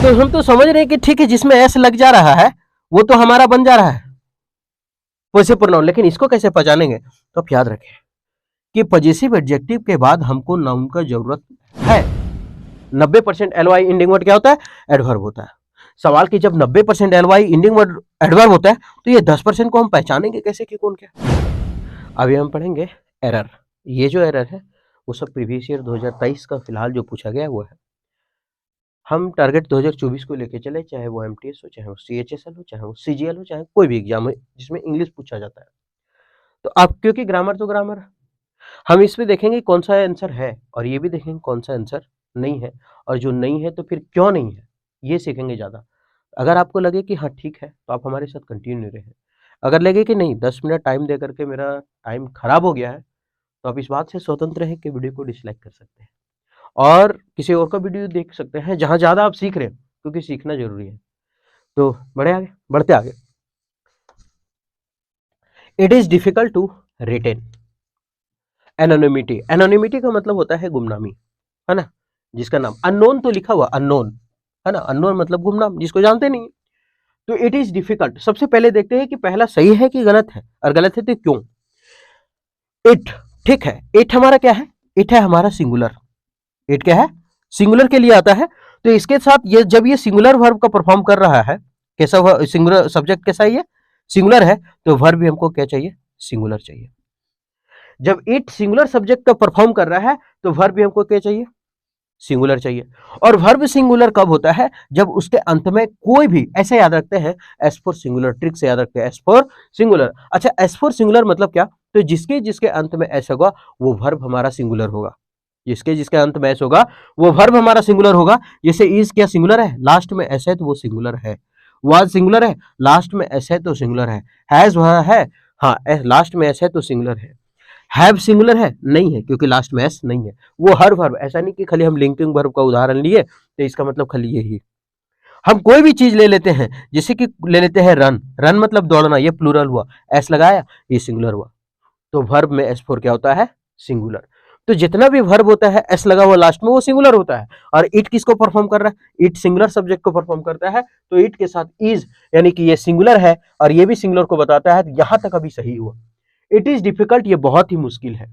तो हम तो समझ रहे हैं कि ठीक है, जिसमें एस लग जा रहा है वो तो हमारा बन जा रहा है पॉसेसिव प्रोनाउन, लेकिन इसको कैसे पहचानेंगे? तो आप याद रखें कि पॉसेसिव एडजेक्टिव के बाद हमको नाउन का जरूरत है। 90% एलवाई इंडिंग वर्ड क्या होता है? एडवर्ब होता है। सवाल कि जब 90% एलवाई इंडिंग वर्ड एडवर्ब होता है तो ये 10% को हम पहचानेंगे कैसे कि कौन क्या? अभी हम पढ़ेंगे एरर। ये जो एरर है वो सब प्रीवियस ईयर 2023 का फिलहाल जो पूछा गया वो है। हम टारगेट 2024 को लेके चले, चाहे वो एमटीएस हो, चाहे वो सीएचएसएल हो, चाहे वो सीजीएल हो, चाहे कोई भी एग्जाम हो जिसमें इंग्लिश पूछा जाता है। तो आप क्योंकि ग्रामर तो ग्रामर, हम इसमें देखेंगे कौन सा आंसर है और ये भी देखेंगे कौन सा आंसर नहीं है, और जो नहीं है तो फिर क्यों नहीं है ये सीखेंगे ज़्यादा। अगर आपको लगे कि हाँ ठीक है तो आप हमारे साथ कंटिन्यू रहें। अगर लगे कि नहीं 10 मिनट टाइम दे करके मेरा टाइम खराब हो गया है तो आप इस बात से स्वतंत्र हैं कि वीडियो को डिसलाइक कर सकते हैं और किसी और का वीडियो देख सकते हैं जहाँ ज़्यादा आप सीख रहे हैं, क्योंकि सीखना जरूरी है। तो बढ़ते आगे। It is difficult to retain anonymity. Anonymity का मतलब होता है गुमनामी, है ना, जिसका नाम अननोन तो लिखा हुआ अननोन, है ना, अननोन मतलब गुमनाम, जिसको जानते नहीं। तो इट इज डिफिकल्ट, सबसे पहले देखते हैं कि पहला सही है कि गलत है, और गलत है तो क्यों। इट, ठीक है, इट हमारा क्या है? इट है हमारा सिंगुलर। इट क्या है? सिंगुलर के लिए आता है। तो इसके साथ ये जब ये सिंगुलर वर्ब का परफॉर्म कर रहा है, कैसा सिंगुलर सब्जेक्ट कैसा है? ये सिंगुलर है, तो वर्ब भी हमको क्या चाहिए? सिंगुलर चाहिए। जब इट सिंगुलर सब्जेक्ट का परफॉर्म कर रहा है तो वर्ब भी हमको क्या चाहिए? सिंगुलर चाहिए। और वर्ब सिंगुलर कब होता है? जब उसके अंत में कोई भी, ऐसे याद रखते हैं एस फॉर सिंगुलर, ट्रिक से याद रखते हैं एस फॉर सिंगुलर। अच्छा, एस फॉर सिंगुलर मतलब क्या? तो जिसके जिसके अंत में एस होगा वो वर्ब हमारा सिंगुलर होगा। जिसके जिसके अंत में एस होगा वो वर्ब हमारा सिंगुलर होगा। जैसे इज क्या सिंगुलर है? लास्ट में एस है तो वो सिंगुलर है। वाज सिंगुलर है, लास्ट में एस है तो सिंगुलर है। हैज वह है, हाँ लास्ट में एस है तो सिंगुलर है। हैव सिंगुलर है? नहीं है, क्योंकि लास्ट में एस नहीं है। वो हर वर्ब, ऐसा नहीं कि खाली हम लिंकिंग वर्ब का उदाहरण लिए तो इसका मतलब खाली यही। हम कोई भी चीज ले लेते हैं, जैसे कि ले लेते हैं रन, रन मतलब दौड़ना, ये प्लूरल हुआ, एस लगाया ये सिंगुलर हुआ। तो वर्ब में एस फोर क्या होता है? सिंगुलर। तो जितना भी वर्ब होता है एस लगा हुआ लास्ट में वो सिंगुलर होता है। और इट किसको परफॉर्म कर रहा है? इट सिंगुलर सब्जेक्ट को परफॉर्म करता है, तो इट के साथ इज, यानी कि ये सिंगुलर है और ये भी सिंगुलर को बताता है। यहां तक अभी सही हुआ। इट इज डिफिकल्ट, ये बहुत ही मुश्किल है।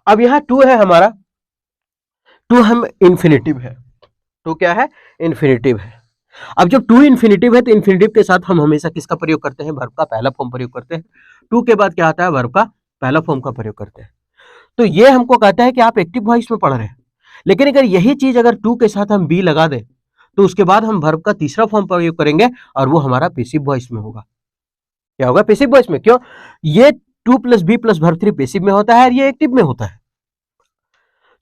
अब यहाँ टू है हमारा, टू हम इन्फिनेटिव है। टू क्या है? इन्फिनेटिव है। अब जब टू इन्फिनेटिव है तो इन्फिनेटिव के साथ हम हमेशा किसका प्रयोग करते हैं? वर्ब का पहला फॉर्म प्रयोग करते हैं। टू के बाद क्या आता है? वर्ब का पहला फॉर्म का प्रयोग करते हैं। तो ये हमको कहता है कि आप एक्टिव वॉइस में पढ़ रहे हैं, लेकिन अगर यही चीज अगर टू के साथ हम बी लगा दें तो उसके बाद हम वर्ब का तीसरा फॉर्म प्रयोग करेंगे और वो हमारा पैसिव वॉइस में होगा। क्या होगा? पैसिव वॉइस में। क्यों? ये to plus be plus verb three passive में होता है और ये एक्टिव में होता है।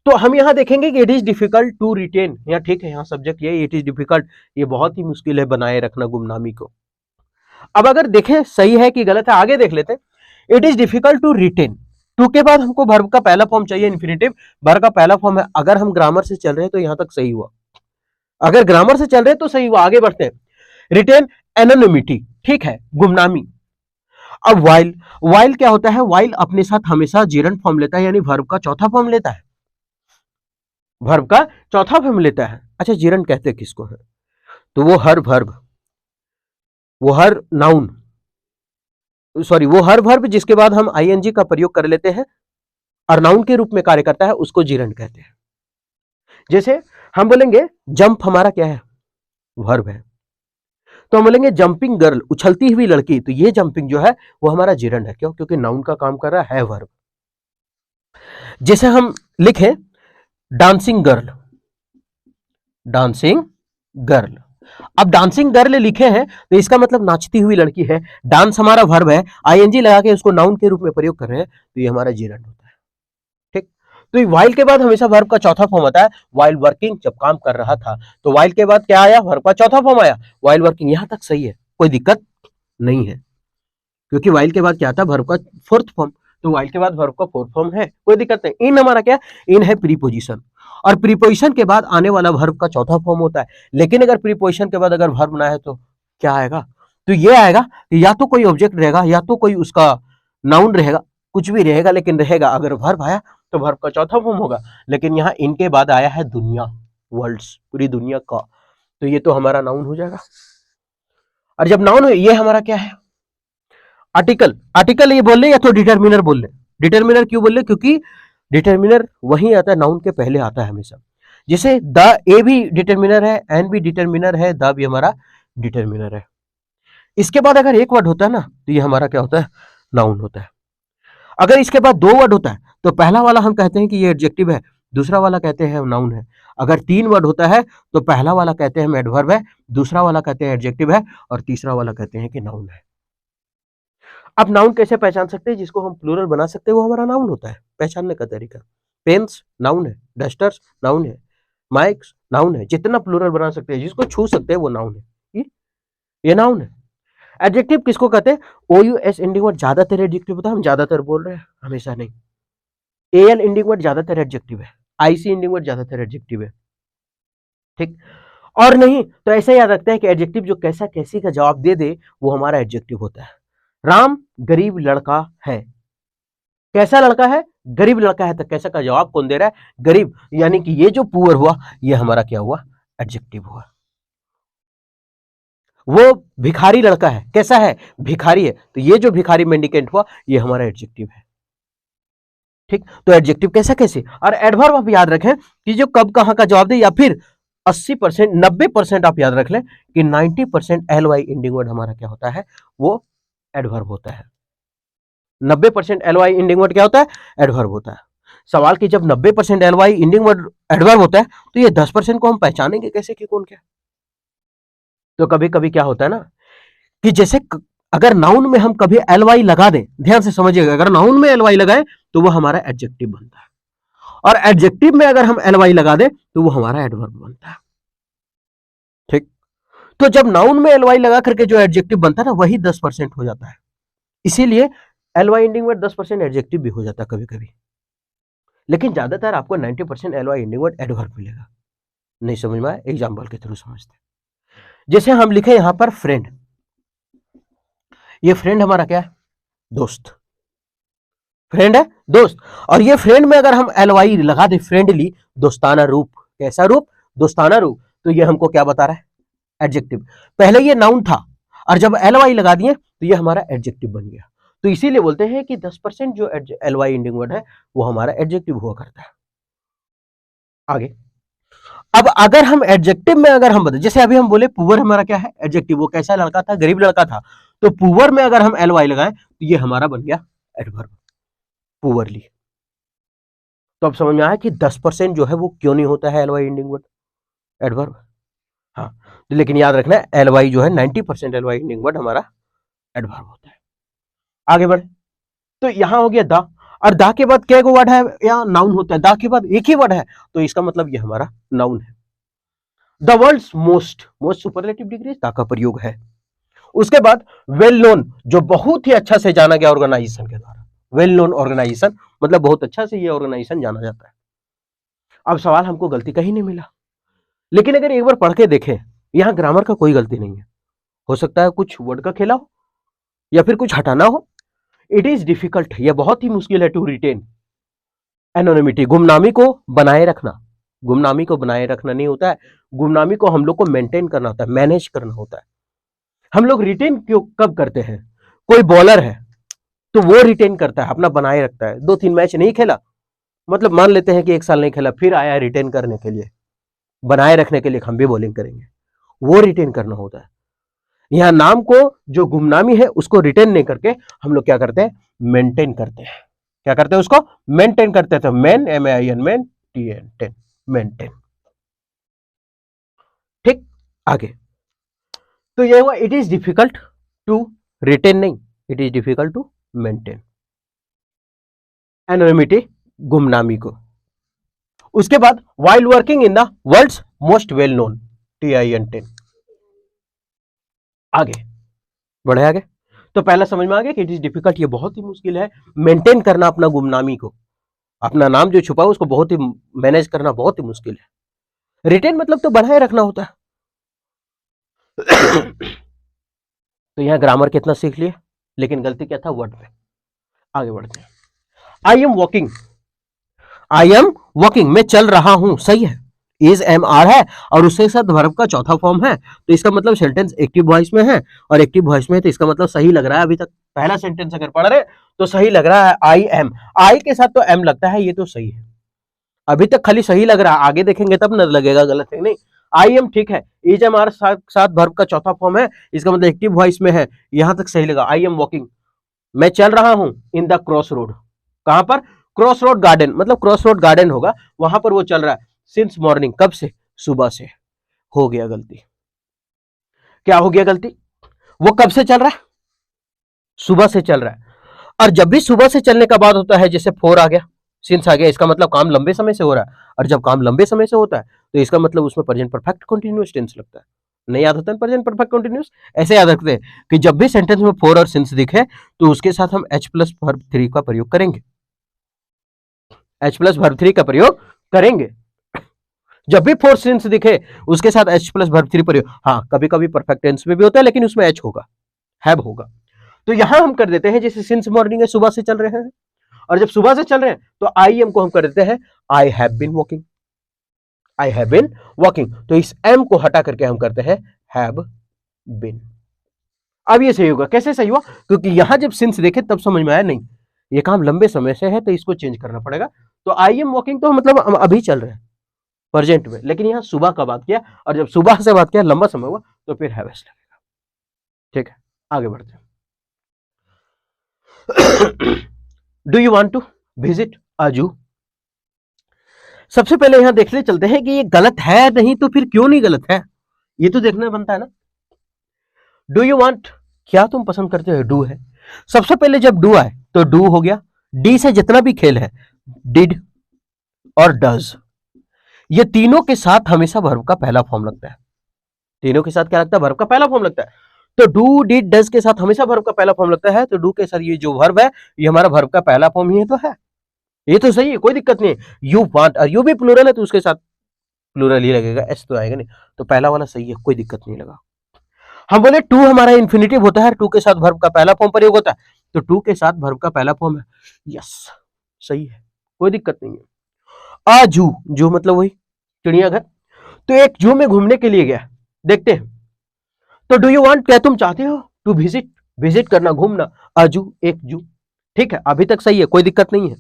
तो हम यहां देखेंगे कि it is difficult to retain, या ठीक है यहाँ सब्जेक्ट ये इट इज डिफिकल्ट, ये बहुत ही मुश्किल है बनाए रखना गुमनामी को। अब अगर देखें सही है कि गलत है, आगे देख लेते हैं। It is difficult to retain, to के बाद हमको वर्ब का पहला फॉर्म चाहिए इन्फिनेटिव, वर्ब का पहला फॉर्म है। अगर हम ग्रामर से चल रहे हैं तो यहां तक सही हुआ, अगर ग्रामर से चल रहे हैं तो सही हुआ। आगे बढ़ते हैं। रिटेन एनोनिमिटी, ठीक है, गुमनामी। अब वाइल, वाइल क्या होता है? वाइल अपने साथ हमेशा जीरंड फॉर्म लेता है, यानी वर्ब का चौथा फॉर्म लेता है। वर्ब का चौथा फॉर्म लेता है। अच्छा, जीरंड कहते किसको है? तो वो हर वर्ब, वो हर नाउन, सॉरी वो हर वर्ब जिसके बाद हम आईएनजी का प्रयोग कर लेते हैं और नाउन के रूप में कार्य करता है उसको जीरंड कहते हैं। जैसे हम बोलेंगे जंप हमारा क्या है? वर्ब है। तो हम बोलेंगे जंपिंग गर्ल, उछलती हुई लड़की, तो ये जंपिंग जो है वो हमारा जीरंड है। क्यों? क्योंकि नाउन का काम कर रहा है वर्ब। जैसे हम लिखें डांसिंग गर्ल, डांसिंग गर्ल। अब डांसिंग गर्ल लिखे हैं तो इसका मतलब नाचती हुई लड़की है। डांस हमारा वर्ब है, आईएनजी लगा के उसको नाउन के रूप में प्रयोग कर रहे हैं, तो ये हमारा जीरंड होता है। ठीक, तो वाइल के बाद हमेशा वर्ब का चौथा फॉर्म आता है। वाइल वर्किंग, जब काम कर रहा था, तो वाइल के बाद क्या आया? वर्ब का चौथा फॉर्म आया, वाइल वर्किंग। यहां तक सही है, कोई दिक्कत नहीं है, क्योंकि वाइल के बाद क्या आता है? वर्ब का फोर्थ फॉर्म। तो वाइल के बाद वर्ब का फोर्थ फॉर्म है, कोई दिक्कत नहीं। इन हमारा क्या? इन है प्रीपोजिशन, और प्रीपोजिशन के बाद आने वाला वर्ब का चौथा फॉर्म होता है। लेकिन अगर प्रीपोजिशन के बाद अगर वर्ब ना है तो क्या आएगा? तो ये आएगा कि या तो कोई ऑब्जेक्ट रहेगा या तो कोई उसका नाउन रहेगा, कुछ भी रहेगा, लेकिन रहेगा। अगर वर्ब आया तो वर्ब का चौथा फॉर्म होगा। लेकिन यहाँ इनके बाद आया है दुनिया, वर्ल्ड्स, पूरी दुनिया का। तो ये तो हमारा नाउन हो जाएगा। और जब नाउन हो, ये हमारा क्या है, आर्टिकल। आर्टिकल ये बोल ले या तो डिटर्मिनर बोल ले। डिटर्मिनर क्यों बोल ले, क्योंकि डिटर्मिनर वही आता है, नाउन के पहले आता है हमेशा। जैसे द, ए भी डिटर्मिनर है, एन भी डिटर्मिनर है, द भी हमारा डिटर्मिनर है। इसके बाद अगर एक वर्ड होता है ना, तो ये हमारा क्या होता है, नाउन होता है। अगर इसके बाद दो वर्ड होता है, तो पहला वाला हम कहते हैं कि ये एडजेक्टिव है, दूसरा वाला कहते हैं नाउन है। अगर तीन वर्ड होता है, तो पहला वाला कहते हैं हम एडवर्ब है, दूसरा वाला कहते हैं एडजेक्टिव है, और तीसरा वाला कहते हैं कि नाउन है। अब नाउन कैसे पहचान सकते हैं, जिसको हम प्लूरल बना सकते हैं वो हमारा नाउन होता है। पहचानने का तरीका, पेन्स नाउन है, डस्टर्स नाउन है, माइक्स नाउन है। जितना प्लूरल बना सकते हैं, जिसको छू सकते हैं वो नाउन है, ये नाउन है। एडजेक्टिव किसको कहते हैं, OUS एंडिंग वर्ड ज्यादातर एडजेक्टिव होता है, हम ज्यादातर बोल रहे हैं, हमेशा नहीं। AL एंडिंग वर्ड ज्यादातर एडजेक्टिव है, IC एंडिंग वर्ड ज्यादातर एडजेक्टिव है, ठीक। और नहीं तो ऐसे याद रखते हैं कि एडजेक्टिव जो कैसा कैसी का जवाब दे दे वो हमारा एडजेक्टिव होता है। राम गरीब लड़का है, कैसा लड़का है, गरीब लड़का है, तो कैसा का जवाब कौन दे रहा है, गरीब, यानी कि ये जो पुअर हुआ ये हमारा क्या हुआ, एडजेक्टिव हुआ। वो भिखारी लड़का है, कैसा है, भिखारी है, तो ये जो भिखारी मेंडिकेंट हुआ ये हमारा एडजेक्टिव है, ठीक। तो एडजेक्टिव कैसा कैसे, और एडवर्ब आप याद रखें कि जो कब कहां का जवाब दे, या फिर 80% 90% आप याद रख लें कि 90% LY एंडिंग वर्ड हमारा क्या होता है, वो एडवर्ब होता है। 90% LY एंडिंग वर्ड क्या होता है, एडवर्ब होता है। सवाल कि जब 90% LY एंडिंग वर्ड एडवर्ब होता है, तो ये 10% को हम पहचानेंगे कैसे कि कौन क्या। तो कभी कभी क्या होता है ना कि जैसे अगर नाउन में हम कभी LY लगा दें, ध्यान से समझिएगा, अगर नाउन में LY लगाएं तो वो हमारा एडजेक्टिव बनता है, और एडजेक्टिव में अगर हम LY लगा दें तो वो हमारा एडवर्ब बनता है, ठीक। तो जब नाउन में LY लगा करके जो एडजेक्टिव बनता है ना, वही 10% हो जाता है। इसीलिए LY एंडिंग वर्ड 10% एडजेक्टिव भी हो जाता है कभी कभी, लेकिन ज्यादातर आपको 90% LY एंडिंग वर्ड एडवर्ब मिलेगा। नहीं समझ में आया, एग्जाम्पल के थ्रू समझते। जैसे हम लिखे यहां पर फ्रेंड, ये फ्रेंड हमारा क्या है, दोस्त, फ्रेंड है दोस्त। और ये फ्रेंड में अगर हम LY लगा दे, फ्रेंडली, दोस्ताना रूप, कैसा रूप, दोस्ताना रूप, तो ये हमको क्या बता रहा है, एडजेक्टिव। पहले ये नाउन था, और जब LY लगा दिए तो ये हमारा एडजेक्टिव बन गया। तो इसीलिए बोलते हैं कि 10% जो LY एंडिंग वर्ड है वो हमारा एडजेक्टिव हुआ करता है। आगे, अब अगर हम एडजेक्टिव में अगर हम बदले, जैसे अभी हम बोले पुअर हमारा क्या है, एडजेक्टिव, वो कैसा लड़का था, गरीब लड़का था, तो पुअर में अगर हम LY लगाएं तो ये हमारा बन गया एडवर्ब, पुअरली। तो अब समझ में आया कि 10% जो है वो क्यों नहीं होता है LY एंडिंग वर्ड, एडवर्ब। हाँ, तो लेकिन याद रखना है LY जो है 90% LY एंडिंग वर्ड हमारा एडवर्ब होता है। आगे बढ़े, तो यहां हो गया द, और द के बाद क्या वर्ड है, या नाउन होता है, द के बाद एक ही वर्ड है, तो इसका मतलब ये हमारा नाउन है। The world's most, most superlative degree the का प्रयोग है। उसके बाद वेल नोन, जो बहुत ही अच्छा से जाना गया ऑर्गेनाइजेशन के द्वारा, वेल नोन ऑर्गेनाइजेशन, मतलब बहुत अच्छा से ये ऑर्गेनाइजेशन जाना जाता है। अब सवाल हमको गलती का ही नहीं मिला, लेकिन अगर एक बार पढ़ के देखें, यहां ग्रामर का कोई गलती नहीं है। हो सकता है कुछ वर्ड का खेला हो या फिर कुछ हटाना हो। इट इज डिफिकल्ट, यह बहुत ही मुश्किल है टू रिटेन एनोनिमिटी, गुमनामी को बनाए रखना। गुमनामी को बनाए रखना नहीं होता है, गुमनामी को हम लोग को मेंटेन करना होता है, मैनेज करना होता है। हम लोग रिटेन क्यों कब करते हैं, कोई बॉलर है तो वो रिटेन करता है, अपना बनाए रखता है। 2-3 मैच नहीं खेला, मतलब मान लेते हैं कि 1 साल नहीं खेला, फिर आया रिटेन करने के लिए, बनाए रखने के लिए हम भी बॉलिंग करेंगे, वो रिटेन करना होता है। यहाँ नाम को जो गुमनामी है उसको रिटेन नहीं करके हम लोग क्या करते हैं, मेंटेन करते हैं। क्या करते हैं, उसको मेंटेन करते हैं। तो main, MAIN, main, TN, maintain, ठीक। आगे, तो ये हुआ it is difficult to retain, नहीं, it is difficult to maintain anonymity, गुमनामी को। उसके बाद while working in the world's most well known, TIN10। आगे बढ़े, आगे तो पहला समझ में आ गया कि इट इज डिफिकल्ट, ये बहुत ही मुश्किल है मेंटेन करना अपना गुमनामी को, अपना नाम जो छुपा उसको बहुत ही मैनेज करना बहुत ही मुश्किल है। रिटेन मतलब तो बढ़ाए रखना होता है। तो यहां ग्रामर कितना सीख लिए, लेकिन गलती क्या था, वर्ड पे। आगे बढ़ते हैं, I am walking, I am walking, मैं चल रहा हूं, सही है, इज एम आर है और उसके साथ वर्ब का चौथा फॉर्म है, तो इसका मतलब सेंटेंस एक्टिव वॉइस में है, और एक्टिव वॉइस में है तो इसका मतलब सही लग रहा है। अभी तक पहला सेंटेंस अगर पढ़ रहे तो सही लग रहा है, आई एम, आई के साथ तो एम लगता है, ये तो सही है। अभी तक खाली सही लग रहा है, आगे देखेंगे तब न लगेगा गलत है। नहीं, आई एम ठीक है, इज एम आर साथ वर्ब का चौथा फॉर्म है, इसका मतलब एक्टिव वॉइस में है, यहां तक सही लगा। आई एम वॉकिंग, मैं चल रहा हूं इन द क्रॉस रोड, कहां पर? क्रॉस रोड गार्डन, मतलब क्रॉस रोड गार्डन होगा, वहां पर वो चल रहा है। सिंस मॉर्निंग, कब से? सुबह से। हो गया गलती। क्या हो गया गलती? वो कब से चल रहा है? सुबह से चल रहा है। और जब भी सुबह से चलने का बाद होता है, जैसे फोर आ गया, सिंस आ गया, इसका मतलब काम लंबे समय से हो रहा है, और जब काम लंबे समय से होता है तो इसका मतलब उसमें प्रेजेंट परफेक्ट कंटीन्यूअस टेंस लगता है। नहीं याद होता है प्रेजेंट परफेक्ट कंटीन्यूअस? ऐसे याद रखते हैं कि जब भी सेंटेंस में फोर और सिंस दिखे तो उसके साथ हम एच प्लस वर्ब थ्री का प्रयोग करेंगे, एच प्लस वर्ब थ्री का प्रयोग करेंगे। जब भी फोर सिंस दिखे उसके साथ एच प्लस वर्ब थ्री प्रयोग। हाँ, कभी कभी परफेक्ट टेंस में भी होता है लेकिन उसमें एच होगा, हैव होगा। तो यहां हम कर देते हैं, जैसे सिंस मॉर्निंग है, सुबह से चल रहे हैं, और जब सुबह से चल रहे हैं तो आई एम को हम कर देते हैं I have been walking, I have been walking. तो इस एम को हटा करके हम करते हैं हैव बीन। अब ये सही होगा। कैसे सही हुआ? क्योंकि यहां जब सिंस देखे तब समझ में आया नहीं ये काम लंबे समय से है तो इसको चेंज करना पड़ेगा। तो आई एम वॉकिंग तो मतलब हम अभी चल रहे हैं प्रेजेंट में, लेकिन यहां सुबह का बात किया, और जब सुबह से बात किया लंबा समय हुआ तो फिर हैवेस लगेगा। ठीक है, आगे बढ़ते हैं। Do you want to visit a zoo? सबसे पहले यहां देखने चलते हैं कि ये गलत है नहीं, तो फिर क्यों नहीं गलत है, ये तो देखना बनता है ना। डू यू वांट, क्या तुम पसंद करते हो? डू है। सबसे पहले जब डू आए तो डू हो गया, डी से जितना भी खेल है, डिड और डज, ये तीनों के साथ हमेशा वर्ब का पहला फॉर्म लगता है। तीनों के साथ क्या लगता है? वर्ब का पहला फॉर्म लगता है। तो डू डिड डज के साथ हमेशा वर्ब का पहला फॉर्म लगता है, तो डू के साथ ये जो वर्ब है ये हमारा वर्ब का पहला फॉर्म ही तो है, ये तो सही है, कोई दिक्कत नहीं है। यू वांट, और यू भी प्लूरल है तो उसके साथ प्लूरल ही लगेगा, एस तो आएगा नहीं, तो पहला वाला सही है, कोई दिक्कत नहीं लगा। हम बोले टू हमारा इन्फिनिटिव होता है, टू के साथ वर्ब का पहला फॉर्म प्रयोग होता है, तो टू के साथ वर्ब का पहला फॉर्म है, यस सही है, कोई दिक्कत नहीं है। आ जू, जू मतलब वही चिड़ियाघर, तो एक जू में घूमने के लिए गया, देखते हैं। तो डू यू वांट, क्या तुम चाहते हो? टू विजिट, विजिट करना, घूमना, अ जू, एक जू, ठीक है, अभी तक सही है, कोई दिक्कत नहीं है।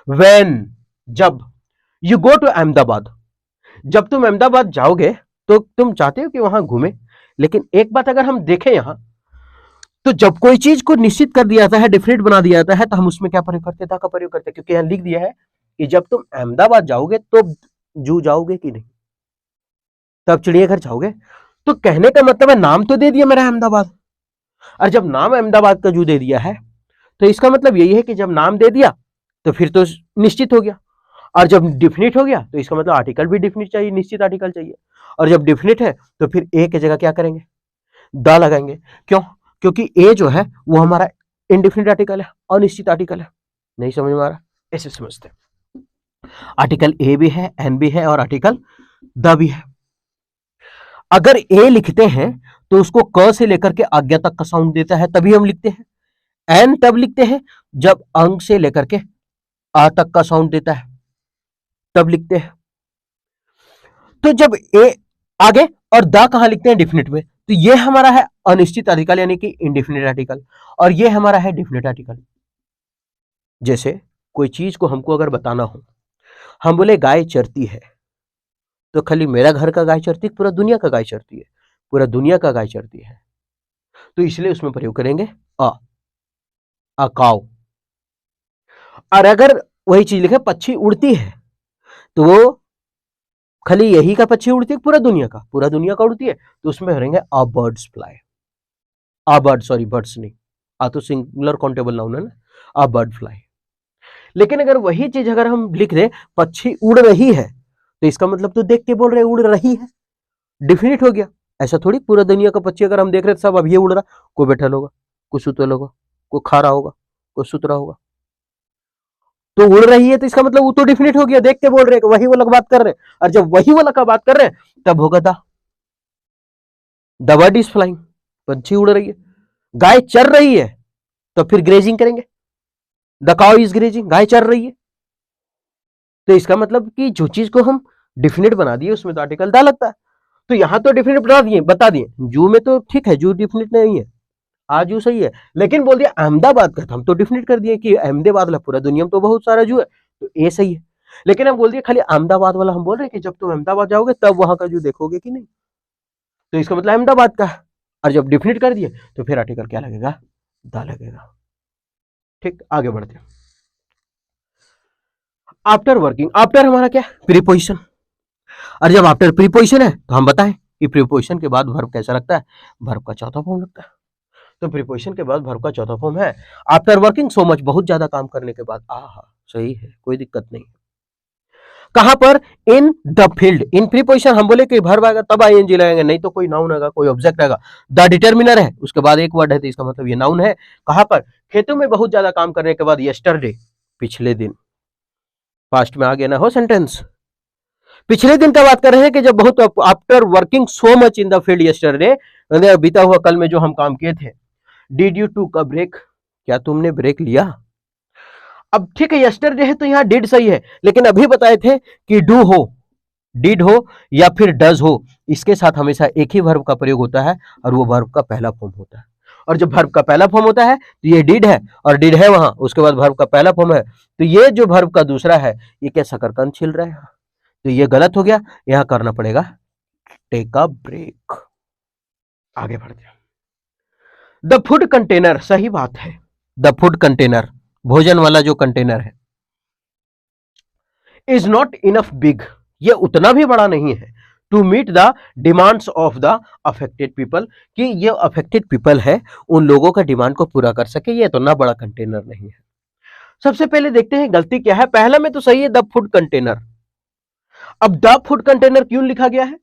व्हेन, जब, यू गो टू अहमदाबाद, जब तुम अहमदाबाद जाओगे तो तुम चाहते हो कि वहां घूमे। लेकिन एक बात अगर हम देखें यहां, तो जब कोई चीज को निश्चित कर दिया जाता है, डिफिनिट बना दिया जाता है, तो हम उसमें क्या प्रयोग करते हैं? दा का प्रयोग करते हैं, क्योंकि यहां लिख दिया है कि जब तुम अहमदाबाद जाओगे तो जू जाओगे कि नहीं, तब चिड़ियाघर जाओगे। तो कहने का मतलब है नाम तो दे दिया मेरा अहमदाबाद, और जब नाम अहमदाबाद का जू दे दिया है तो इसका मतलब यही है कि जब नाम दे दिया तो फिर तो निश्चित हो गया, और जब डिफिनिट हो गया तो इसका मतलब आर्टिकल भी डिफिनिट चाहिए, निश्चित आर्टिकल चाहिए। और जब डिफिनिट है तो फिर ए की जगह क्या करेंगे? द लगाएंगे। क्यों? क्योंकि ए जो है वो हमारा इनडिफिनिट आर्टिकल है, अनिश्चित आर्टिकल है। नहीं समझ में आ रहा? ऐसे समझते हैं, आर्टिकल ए भी है, एन भी है, और आर्टिकल द भी है। अगर ए लिखते हैं तो उसको क से लेकर के आज्ञा तक का साउंड देता है, तभी हम लिखते हैं। एन तब लिखते हैं जब अंग से लेकर के आ तक का साउंड देता है, तब लिखते हैं। तो जब ए आगे और द कहां लिखते हैं? डिफिनिट में, तो ये हमारा है अनिश्चित आर्टिकल यानी कि इंडिफिनिट आर्टिकल, और ये हमारा है डिफिनिट आर्टिकल। जैसे कोई चीज को हमको अगर बताना हो, हम बोले गाय चरती है, तो खाली मेरा घर का गाय चरती है, पूरा दुनिया का गाय चरती है? पूरा दुनिया का गाय चरती है, तो इसलिए उसमें प्रयोग करेंगे अ काउ। और अगर वही चीज लिखे पक्षी उड़ती है, तो वो खाली यही का पक्षी उड़ती है, पूरा दुनिया का? पूरा दुनिया का उड़ती है, तो उसमें करेंगे a bird's fly. A bird, sorry birds नहीं, आ तो सिंगुलर काउंटेबल नाउन है ना, अ बर्ड फ्लाई। लेकिन अगर वही चीज अगर हम लिख दे पक्षी उड़ रही है, तो इसका मतलब तो देख के बोल रहे उड़ रही है, डिफिनिट हो गया। ऐसा थोड़ी पूरा दुनिया का पक्षी अगर हम देख रहे सब अब ये उड़ रहा, कोई बैठल होगा, कोई सुतल होगा, कोई खा रहा होगा, कोई सुत रहा होगा, तो उड़ रही है तो इसका मतलब वो तो डिफिनिट हो गया, देख के बोल रहे हैं, वही वाला बात कर रहे हैं। और जब वही वाला का बात कर रहे हैं तब होगा द बर्ड इज फ्लाइंग, पंछी उड़ रही है। गाय चर रही है तो फिर ग्रेजिंग करेंगे, द काउ इज ग्रेजिंग, गाय चर रही है। तो इसका मतलब कि जो चीज को हम डिफिनिट बना दिए, उसमें तो आर्टिकल दा लगता है। तो यहाँ तो डिफिनिट बता दिए, जू में तो ठीक है, जू डिफिनिट नहीं है, आज जू सही है, लेकिन बोल दिया अहमदाबाद का, हम तो डिफिनिट कर दिए कि अहमदाबाद वाला पूरा दुनिया में तो बहुत सारा जू है, तो ए सही है। लेकिन हम बोल दिए खाली अहमदाबाद वाला, हम बोल रहे हैं कि जब तुम अहमदाबाद जाओगे तब वहां का जू देखोगे कि नहीं, तो इसका मतलब अहमदाबाद का। और जब डिफिनिट कर दिए तो फिर आर्टिकल क्या लगेगा, दा लगेगा। ठीक, आगे बढ़ते हैं। आफ्टर वर्किंग, आफ्टर हमारा क्या है, प्रीपोजिशन। और जब आफ्टर प्रीपोजिशन है तो हम बताएं कि प्रीपोजिशन के बाद वर्ब कैसा लगता है, वर्ब का चौथा फॉर्म लगता है। तो प्रीपोजिशन के बाद वर्ब का चौथा फॉर्म है आफ्टर वर्किंग सो मच, बहुत ज्यादा काम करने के बाद। सही है, कोई दिक्कत नहीं। कहां पर, in the field. In preposition हम बोले कि वर्ब आएगा तब आईएनजी लगाएंगे, नहीं तो कोई नाउन आएगा, कोई ऑब्जेक्ट आएगा। द डिटर्मिनर है, उसके बाद एक वर्ड है, तो इसका मतलब ये नाउन है। कहां पर, खेतों में बहुत ज्यादा काम करने के बाद, यस्टरडे, पिछले दिन। पास्ट में आ गया ना हो सेंटेंस। पिछले दिन का बात कर रहे हैं कि जब बहुत, after working so much in the field yesterday, बीता हुआ कल में जो हम काम किए थे। डिड यू टू का ब्रेक, क्या तुमने ब्रेक लिया। अब ठीक है, यस्टरडे है तो यहाँ डिड सही है, लेकिन अभी बताए थे कि डू हो, डिड हो या फिर डज हो, इसके साथ हमेशा एक ही वर्ब का प्रयोग होता है और वो वर्ब का पहला फॉर्म होता है। और जब वर्ब का पहला फॉर्म होता है तो ये डिड है और डिड है वहां, उसके बाद वर्ब का पहला फॉर्म है, तो ये जो वर्ब का दूसरा है ये क्या शकरकंद छिल रहा है, तो ये गलत हो गया, यहां करना पड़ेगा टेक अ ब्रेक। आगे बढ़ते हैं। द फूड कंटेनर, सही बात है, द फूड कंटेनर, भोजन वाला जो कंटेनर है, इज नॉट इनफ बिग, ये उतना भी बड़ा नहीं है, to meet the demands of the affected people, कि ये अफेक्टेड पीपल है उन लोगों का डिमांड को पूरा कर सके, ये इतना बड़ा कंटेनर नहीं है। सबसे पहले देखते हैं गलती क्या है, पहला में तो सही है द फूड कंटेनर। अब द फूड कंटेनर क्यों लिखा गया है,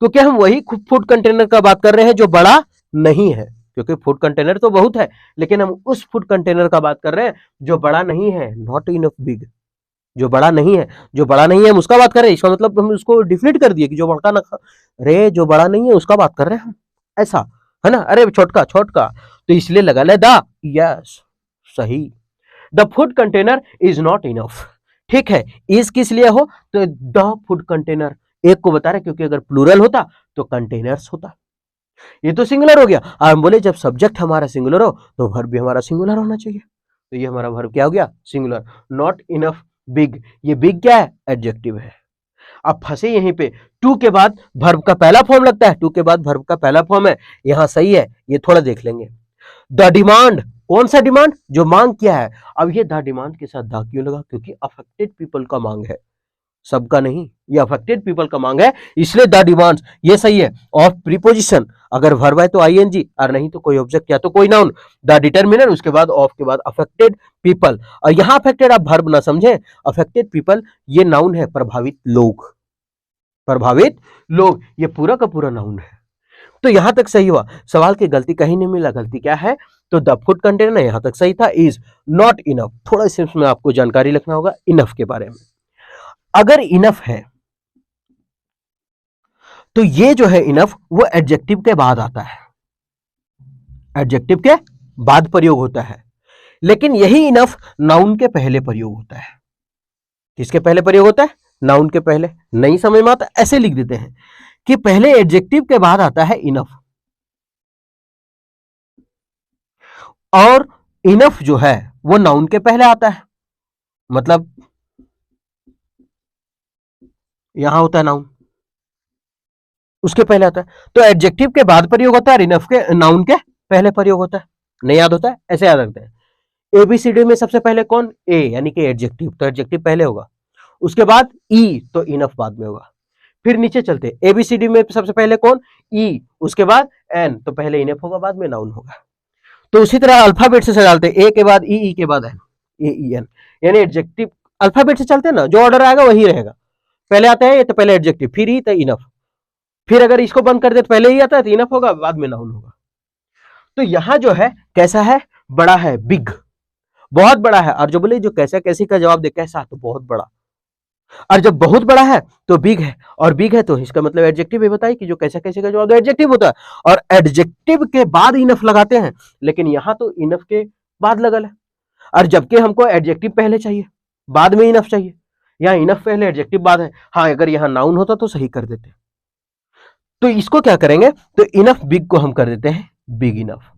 क्योंकि हम वही फूड कंटेनर का बात कर रहे हैं जो बड़ा नहीं है, क्योंकि फूड कंटेनर तो बहुत है, लेकिन हम उस फूड कंटेनर का बात कर रहे हैं जो बड़ा नहीं है, नॉट इनफ बिग, जो बड़ा नहीं है, जो बड़ा नहीं है हम उसका बात कर रहे हैं, इसका मतलब हम उसको डिफिनेट कर दिए कि जो बड़ा ना, रे जो बड़ा नहीं है उसका बात कर रहे हैं हम, ऐसा है ना, अरे छोटका छोटका, तो इसलिए लगा ले द, यस सही। The food container is not enough, ठीक है, इज किस लिए हो, तो द फूड कंटेनर एक को बता रहे, क्योंकि अगर प्लूरल होता तो कंटेनर्स होता, ये तो सिंगुलर हो गया। हम बोले जब सब्जेक्ट हमारा सिंगुलर हो तो वर्ब भी हमारा सिंगुलर होना चाहिए, तो ये हमारा वर्ब क्या हो गया, सिंगुलर। नॉट इनफ बिग, ये बिग क्या है, एडजेक्टिव है। अब फंसे यहीं पे, टू के बाद वर्ब का पहला फॉर्म लगता है, टू के बाद वर्ब का पहला फॉर्म है, यहां सही है, ये थोड़ा देख लेंगे। द डिमांड, कौन सा डिमांड, जो मांग किया है। अब ये द डिमांड के साथ द क्यों लगा, क्योंकि अफेक्टेड पीपल का मांग है, सबका नहीं, ये अफेक्टेड पीपल का मांग है, इसलिए द डिमांड्स, ये सही है। और प्रीपोजिशन अगर वर्ब है तो आईएनजी, और नहीं तो कोई ऑब्जेक्ट या तो कोई नाउन, द डिटर्मिनर, उसके बाद ऑफ के बाद अफेक्टेड पीपल। और यहां अफेक्टेड आप वर्ब ना समझे, अफेक्टेड पीपल ये नाउन है, प्रभावित लोग, प्रभावित लोग, ये पूरा का पूरा नाउन है। तो यहां तक सही हुआ, सवाल की गलती कहीं नहीं मिला, गलती क्या है, तो द फूड कंटेनर यहां तक सही था, इज नॉट इनफ। थोड़ा सा इसमें आपको जानकारी लिखना होगा इनफ के बारे में। अगर इनफ है तो ये जो है इनफ वो एडजेक्टिव के बाद आता है, एडजेक्टिव के बाद प्रयोग होता है, लेकिन यही इनफ नाउन के पहले प्रयोग होता है। किसके पहले प्रयोग होता है, नाउन के पहले। नहीं समझ में आता ऐसे लिख देते हैं कि पहले एडजेक्टिव के बाद आता है इनफ, और इनफ जो है वो नाउन के पहले आता है, मतलब यहां होता है नाउन, उसके पहले आता है, तो एडजेक्टिव के बाद प्रयोग होता है और इनफ के, नाउन के पहले प्रयोग होता है। नहीं याद होता है, ऐसे याद रखते हैं। एबीसीडी में सबसे पहले कौन, ए यानी कि एडजेक्टिव, तो एडजेक्टिव पहले होगा, उसके बाद ई तो इनफ बाद में होगा। फिर नीचे चलते, एबीसीडी में सबसे पहले कौन, ई, उसके बाद एन, तो पहले इनफ होगा बाद में नाउन होगा। तो उसी तरह अल्फाबेट से डालते, ए के बाद ई के बाद एन, ए ई एन, यानी एडजेक्टिव अल्फाबेट से चलते ना, जो ऑर्डर आएगा वही रहेगा, पहले आता है तो पहले एडजेक्टिव, फिर ई तो इनफ, फिर अगर इसको बंद कर दे तो पहले ही आता है तो इनफ होगा बाद में नाउन होगा। तो यहां जो है कैसा है, बड़ा है, बिग, बहुत बड़ा है। और जो बोले जो कैसा कैसी का जवाब दे, कैसा तो बहुत बड़ा, और जब बहुत बड़ा है तो बिग है, और बिग है तो इसका मतलब एडजेक्टिव है। बताइए कि जो कैसा कैसे का जवाब दे एडजेक्टिव होता है, और एडजेक्टिव के बाद इनफ लगाते हैं, लेकिन यहां तो इनफ के बाद लगल है, और जबकि हमको एडजेक्टिव पहले चाहिए बाद में इनफ चाहिए, यहाँ इनफ पहले एडजेक्टिव बाद है। हाँ, अगर यहाँ नाउन होता तो सही कर देते। तो इसको क्या करेंगे, तो इनफ बिग को हम कर देते हैं बिग इनफ,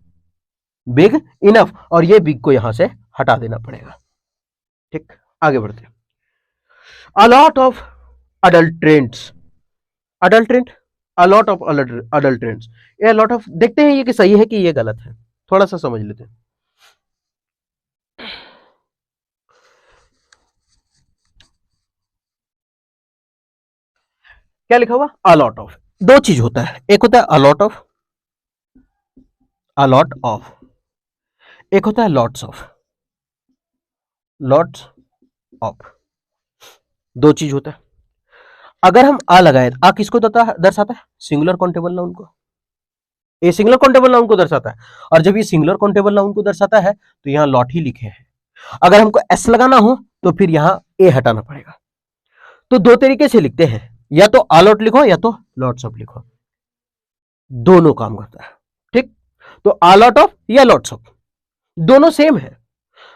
बिग इनफ, और ये बिग को यहां से हटा देना पड़ेगा। ठीक, आगे बढ़ते हैं। A lot of adulterants, adulterant, a lot of adulterants, ये अलॉट ऑफ, देखते हैं ये कि सही है कि ये गलत है, थोड़ा सा समझ लेते हैं। क्या लिखा हुआ, अलॉट ऑफ। दो चीज होता है, एक होता है अलॉट ऑफ, अलॉट ऑफ, एक होता है लॉट्स ऑफ, लॉट्स ऑफ, दो चीज होता है। अगर हम आ लगाए, आ किसको दर्शाता है, सिंगुलर काउंटेबल नाउन को, ये सिंगुलर काउंटेबल नाउन को दर्शाता है। और जब ये सिंगुलर काउंटेबल नाउन को दर्शाता है तो यहां लॉट ही लिखे हैं। अगर हमको एस लगाना हो तो फिर यहां ए हटाना पड़ेगा। तो दो तरीके से लिखते हैं, या तो अलॉट लिखो या तो लॉट्स ऑफ लिखो, दोनों काम करता है। ठीक, तो अलॉट ऑफ या लॉट्स ऑफ दोनों सेम है।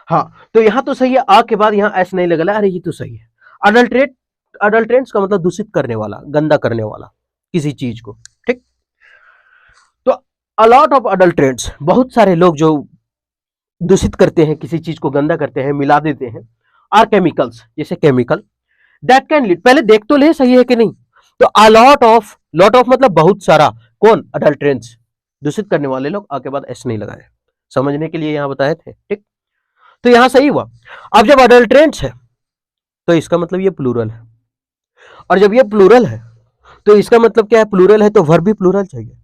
हाँ, तो यहां तो सही है, आ के बाद यहां एस नहीं लगा, अरे ये तो सही है। अडल्ट्रेट, अडल्ट्रेंट्स का मतलब दूषित करने वाला, गंदा करने वाला किसी चीज को। ठीक, तो अलॉट ऑफ अडल्ट्रेंट्स, बहुत सारे लोग जो दूषित करते हैं, किसी चीज को गंदा करते हैं, मिला देते हैं, आर केमिकल्स, जैसे केमिकल दैट कैन लीड, पहले देख तो ले सही है कि नहीं। तो अलॉट ऑफ, लॉट ऑफ मतलब बहुत सारा, कौन, अडल्ट्रेंट्स, दूषित करने वाले लोग, आके बाद एस नहीं लगाए, समझने के लिए यहां बताए थे। ठीक, तो यहां सही हुआ। अब जब अडल्ट्रेंट्स है तो इसका मतलब ये प्लूरल है, और जब ये प्लूरल है तो इसका मतलब क्या है, प्लूरल है तो वर्ब भी प्लूरल चाहिए।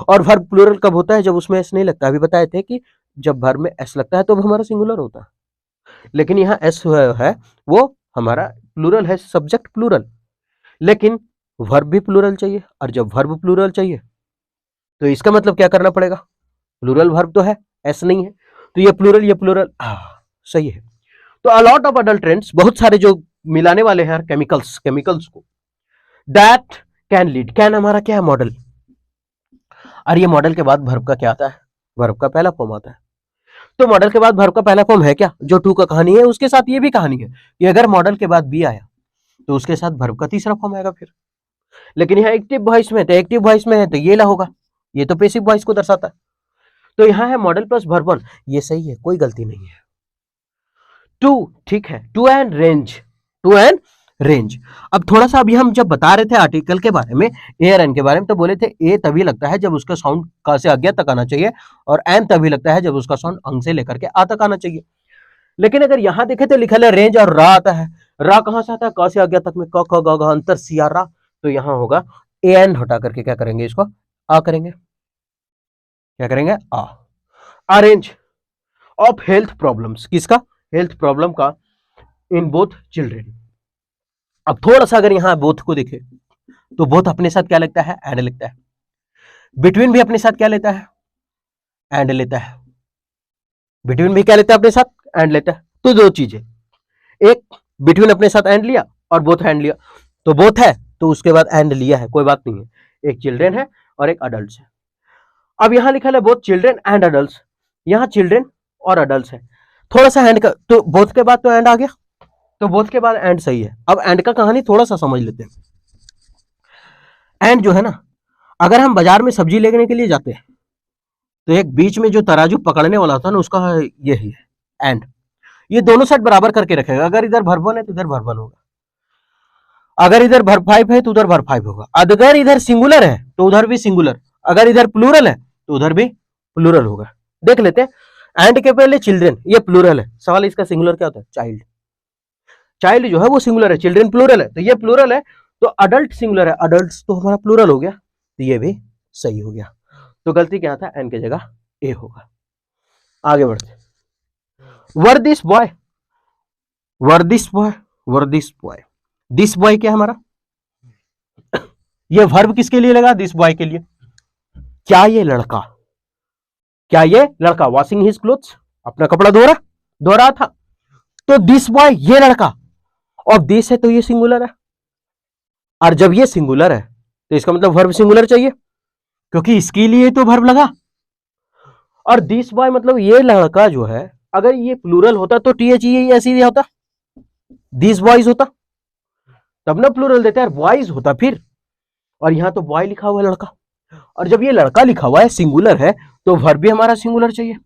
और वर्ब प्लूरल कब होता है, जब उसमें एस नहीं लगता। अभी बताए थे कि जब वर्ब में एस लगता है तो हमारा सिंगुलर होता है, लेकिन यहाँ एस है वो हमारा प्लूरल है, सब्जेक्ट प्लूरल, लेकिन वर्ब भी प्लूरल चाहिए। और जब वर्ब प्लूरल चाहिए तो इसका मतलब क्या करना पड़ेगा, प्लूरल वर्ब तो है, एस नहीं है, तो ये प्लूरल सही है। तो अलॉट ऑफ अडल्ट्रेंट्स, बहुत सारे जो मिलाने वाले हैं केमिकल्स, केमिकल्स को, दैट कैन लीड, कैन हमारा क्या है, मॉडल, और ये मॉडल के बाद वर्ब का क्या आता है, वर्ब का पहला फॉर्म आता है। तो मॉडल के बाद वर्ब का पहला फॉर्म है क्या, जो टू का कहानी है उसके साथ ये भी कहानी है कि अगर मॉडल के बाद बी आया तो उसके साथ वर्ब का तीसरा फॉर्म आएगा फिर। लेकिन यहाँ एक्टिव वॉइस में, तो एक्टिव वॉइस में है तो ये ला होगा, ये तो पैसिव वॉइस को दर्शाता है। तो यहाँ है मॉडल प्लस वर्ब वन, ये सही है, कोई गलती नहीं है। टू, ठीक है, to and range, to and range. अब थोड़ा सा, अभी हम जब बता रहे थे आर्टिकल के बारे में, ए और एन के बारे में, तो बोले थे ए तभी लगता है जब उसका साउंड का से अज्ञा तक आना चाहिए, और एन तभी लगता है जब उसका साउंड अंग से लेकर के आ तक आना चाहिए। लेकिन अगर यहां देखे तो लिखा है रेंज और रा आता है, रा कहां से आता है, क से अज्ञा तक में, क ख ग घ अंतर सिया रा, तो यहां होगा ए एन हटा करके क्या करेंगे, इसको आ करेंगे, क्या करेंगे, आ। अरेंज ऑफ हेल्थ प्रॉब्लम्स, किसका, हेल्थ प्रॉब्लम का, इन बोथ चिल्ड्रेन। अब थोड़ा सा अगर यहां बोथ को देखे तो बोथ अपने साथ क्या लगता है, एंड लगता है। बिटवीन भी अपने साथ क्या लेता है, एंड लेता है। बिटवीन भी क्या लेता है अपने साथ, एंड लेता है। तो दो चीजें, एक बिटवीन अपने साथ एंड लिया और बोथ एंड लिया, तो बोथ है तो उसके बाद एंड लिया है, कोई बात नहीं है। एक चिल्ड्रेन है और एक अडल्ट है। अब यहां लिखा है बोथ चिल्ड्रेन एंड अडल्ट, यहां चिल्ड्रेन और अडल्ट है, थोड़ा सा एंड का, तो बोथ के बाद तो एंड आ गया, तो बोथ के बाद एंड सही है। अब एंड का कहानी थोड़ा सा समझ लेते हैं। एंड जो है ना, अगर हम बाजार में सब्जी लेने के लिए जाते हैं तो एक बीच में जो तराजू पकड़ने वाला होता है ना, उसका ये ही है एंड, ये दोनों साइड बराबर करके रखेगा। अगर इधर भरवन है तो इधर भरवन होगा, अगर इधर भर फाइव है तो उधर भर फाइव होगा, अगर इधर सिंगुलर है तो उधर भी सिंगुलर, अगर इधर प्लूरल है तो उधर भी प्लूरल होगा। देख लेते हैं, एंड के पहले चिल्ड्रन, ये प्लूरल है, सवाल इसका सिंगुलर क्या होता है, चाइल्ड, चाइल्ड जो है वो सिंगुलर है, चिल्ड्रन प्लूरल है, तो ये प्लूरल है, तो अडल्ट सिंगुलर है, अडल्ट तो हमारा प्लूरल हो गया, तो ये भी सही हो गया। तो गलती क्या था, एन की जगह ए होगा। आगे बढ़ते, were this boy, were this boy, were this boy, this boy क्या हमारा, ये वर्ब किसके लिए लगा, दिस बॉय के लिए। क्या ये लड़का, क्या ये लड़का वॉशिंग हिज क्लोथ्स, अपना कपड़ा धो रहा था, तो दिस बॉय ये लड़का, और दिस है तो ये सिंगुलर है, और जब ये सिंगुलर है तो इसका मतलब वर्ब सिंगुलर चाहिए, क्योंकि इसके लिए तो वर्ब लगा। और दिस बॉय मतलब ये लड़का जो है, अगर ये प्लूरल होता तो टीएच ये ऐसे ही होता, दिस बॉयज होता, तब ना प्लूरल देते हैं, बॉयज होता फिर। और यहाँ तो बॉय लिखा हुआ है, लड़का। और जब ये लड़का लिखा हुआ है, सिंगुलर है, तो वर्ब भी हमारा सिंगुलर चाहिए।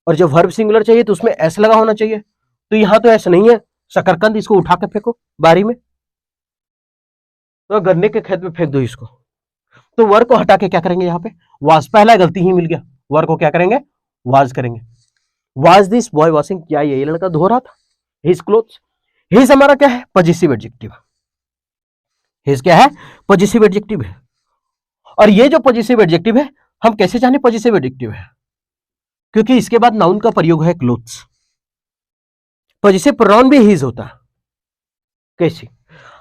और जब वर्ब सिंगुलर चाहिए तो उसमें एस लगा होना चाहिए। तो यहाँ तो एस नहीं है, शकरकंद, इसको उठा के फेंको बारी में, तो गन्ने के खेत में फेंक दो इसको। तो वर्ब को हटा के क्या करेंगे, यहाँ पे वाज, पहला गलती ही मिल गया। वर्ब को क्या करेंगे, वाज करेंगे। वाज दिस बॉय वॉशिंग, क्या ये लड़का धो रहा था हिज क्लोथ्स। हिज हमारा क्या है, पॉजिटिव एडजेक्टिव। हिज क्या है, पॉजिटिव एडजेक्टिव है। और ये जो पॉजिटिव एडजेक्टिव है, हम कैसे जाने पॉजिटिव एडजेक्टिव है, क्योंकि इसके बाद नाउन का प्रयोग है क्लोथ्स। पॉजिटिव प्रोनाउन भी हिज होता है। कैसे,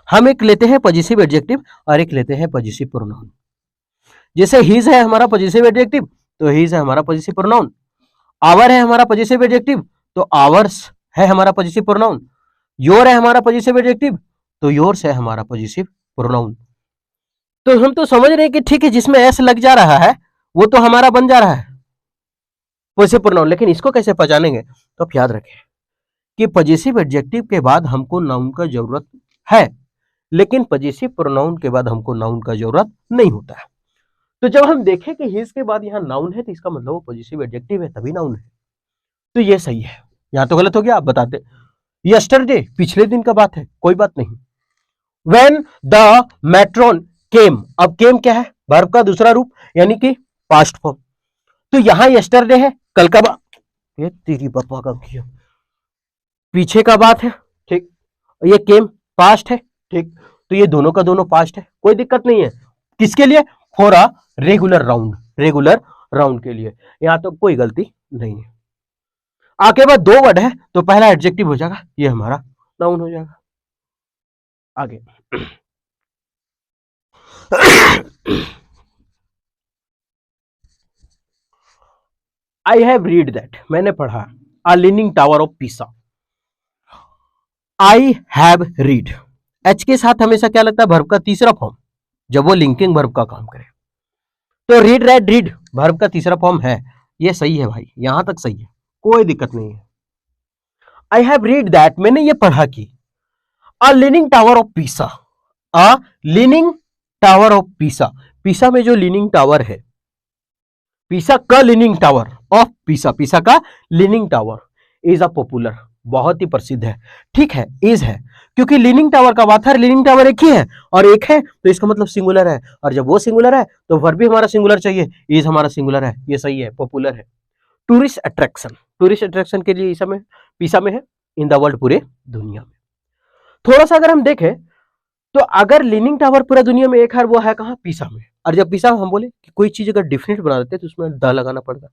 हम एक लेते हैं पॉजिटिव एडजेक्टिव और एक लेते हैं पॉजिटिव प्रोनाउन। जैसे हिज है हमारा पॉजिटिव एडजेक्टिव, तो हिज है हमारा पॉजिटिव प्रोनाउन। आवर है हमारा पॉजिटिव एडजेक्टिव, तो आवर्स है हमारा पॉजिटिव प्रोनाउन। योर है हमारा पॉजिटिव एडजेक्टिव, तो योर्स है हमारा पॉजिटिव प्रोनाउन। तो हम तो समझ रहे हैं कि ठीक है, जिसमें एस लग जा रहा है वो तो हमारा बन जा रहा है पॉजिटिव प्रोनाउन। लेकिन इसको कैसे पहचानेंगे, तो आप याद रखें कि पॉजिटिव एडजेक्टिव के बाद हमको नाउन का जरूरत है, लेकिन पॉजिटिव प्रोनाउन के बाद हमको नाउन का जरूरत नहीं होता है। तो जब हम देखें कि हिज के बाद यहाँ नाउन है, तो इसका मतलब वो पॉजिटिव एडजेक्टिव है, तभी नाउन है। तो ये सही है। यहां तो गलत हो गया, आप बताते। यस्टरडे पिछले दिन का बात है, कोई बात नहीं। व्हेन द मैट्रॉन केम, अब केम क्या है, वर्ब का दूसरा रूप, यानी कि पास्ट फॉर्म। तो यहां यस्टरडे है, कल का बात, ये तेरी पापा का किया, पीछे का बात है, ठीक। ये केम पास्ट है, ठीक। तो ये दोनों का दोनों पास्ट है, कोई दिक्कत नहीं है। किसके लिए, for a regular round, regular round के लिए। यहां तो कोई गलती नहीं है। आगे बाद दो वर्ड है, तो पहला एडजेक्टिव हो जाएगा, ये हमारा नाउन हो जाएगा। आगे आई हैव रीड दैट, मैंने पढ़ा, अ leaning tower of Pisa. I have read, H के साथ हमेशा क्या लगता है, वर्ब का तीसरा फॉर्म, जब वो लिंकिंग वर्ब का काम करे। तो रीड रेड रीड वर्ब का तीसरा फॉर्म है, ये सही है भाई, यहां तक सही है, कोई दिक्कत नहीं है। आई हैव रीड दैट, मैंने ये पढ़ा कि अ leaning tower of Pisa, a leaning tower of Pisa, पीसा में जो लीनिंग टावर है, पीसा का लीनिंग टावर ऑफ पीसा, पीसा का leaning tower is a popular, बहुत ही प्रसिद्ध है। ठीक है, इज है, क्योंकि लीनिंग टावर का बात है, लीनिंग टावर एक ही है और एक है, तो इसका मतलब सिंगुलर है। और जब वो सिंगुलर है तो वर्ब भी हमारा सिंगुलर चाहिए, इज हमारा सिंगुलर है, ये सही है, पॉपुलर है। टूरिस्ट अट्रैक्शन, टूरिस्ट अट्रैक्शन के लिए इसमें पीसा में है, इन द वर्ल्ड, पूरे दुनिया में। थोड़ा सा अगर हम देखें, तो अगर लीनिंग टावर पूरा दुनिया में एक है, वो है कहाँ, पीसा में। और जब पीसा हम बोले कि कोई चीज अगर डिफिनेट बना देते तो उसमें द लगाना पड़ता।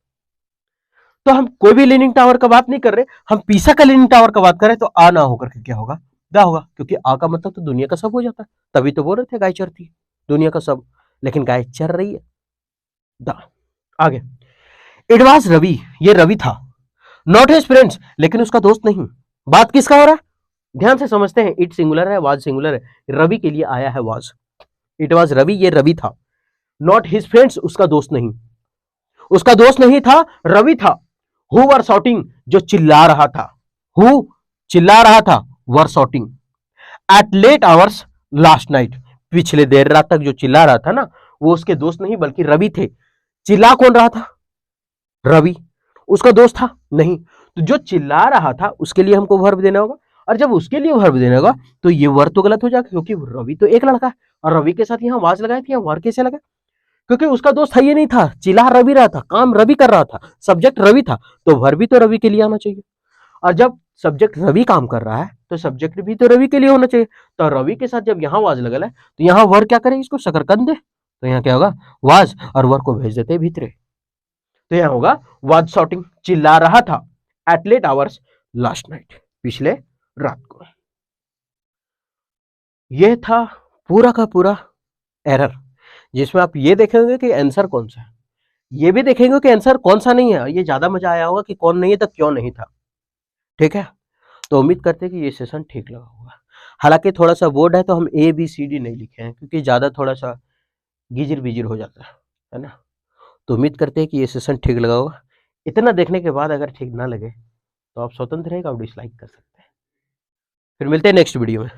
तो हम कोई भी लीनिंग टावर का बात नहीं कर रहे, हम पीसा का लीनिंग टावर का बात करें, तो आ ना होकर के क्या होगा, द होगा, क्योंकि आ का मतलब तो दुनिया का सब हो जाता है। तभी तो बोल रहे थे गाय चरती है, दुनिया का सब, लेकिन गाय चर रही है, द। आगे, इट वाज रवि, ये रवि था, नॉट हिज फ्रेंड्स, लेकिन उसका दोस्त नहीं। बात किसका हो रहा है, ध्यान से समझते हैं, इट सिंगुलर है, वाज सिंगुलर है, रवि के लिए आया है वाज। इट वाज रवि, ये रवि था, नॉट हिज फ्रेंड्स, उसका दोस्त नहीं, उसका दोस्त नहीं था, रवि था। हु वर शॉटिंग, जो चिल्ला रहा था, हु चिल्ला रहा था, were shouting at late hours last night, पिछले देर रात तक जो चिल्ला रहा था ना, वो उसके दोस्त नहीं बल्कि रवि थे। चिल्ला कौन रहा था, रवि, उसका दोस्त था नहीं। तो जो चिल्ला रहा था उसके लिए हमको वर्ब देना होगा, और जब उसके लिए वर्ब देना होगा तो ये वर्ब तो गलत हो जाएगा, क्योंकि रवि तो एक लड़का है, और रवि के साथ यहाँ वाज लगाए थे, वर्ब कैसे लगा, क्योंकि उसका दोस्त है ये नहीं था, चिल्ला रवि रहा था, काम रवि कर रहा था, सब्जेक्ट रवि था, तो वर्ब भी तो रवि के लिए आना चाहिए। और जब सब्जेक्ट रवि काम कर रहा है तो सब्जेक्ट भी तो रवि के लिए होना चाहिए। तो रवि के साथ जब यहाँ वाज लगल है, तो यहाँ वर्ब क्या करे, इसको शकरकंद दे, तो यहाँ क्या होगा, वाज, और वर्ब को भेज देते भीतरे। तो यहाँ होगा वाज शॉटिंग, चिल्ला रहा था, at late hours last night, पिछले रात को। यह था पूरा का पूरा एरर, जिसमें आप ये देखेंगे कि आंसर कौन सा है, ये भी देखेंगे कि आंसर कौन सा नहीं है। ये ज्यादा मजा आया होगा कि कौन नहीं है तो क्यों नहीं था। ठीक है, तो उम्मीद करते हैं कि ये सेशन ठीक लगा होगा। हालांकि थोड़ा सा बोर्ड है तो हम ABCD नहीं लिखे हैं, क्योंकि ज्यादा थोड़ा सा गिजिर बिजिर हो जाता है ना। तो उम्मीद करते हैं कि ये सेशन ठीक लगा होगा। इतना देखने के बाद अगर ठीक ना लगे तो आप स्वतंत्र हैं, आप डिसलाइक कर सकते हैं। फिर मिलते हैं नेक्स्ट वीडियो में।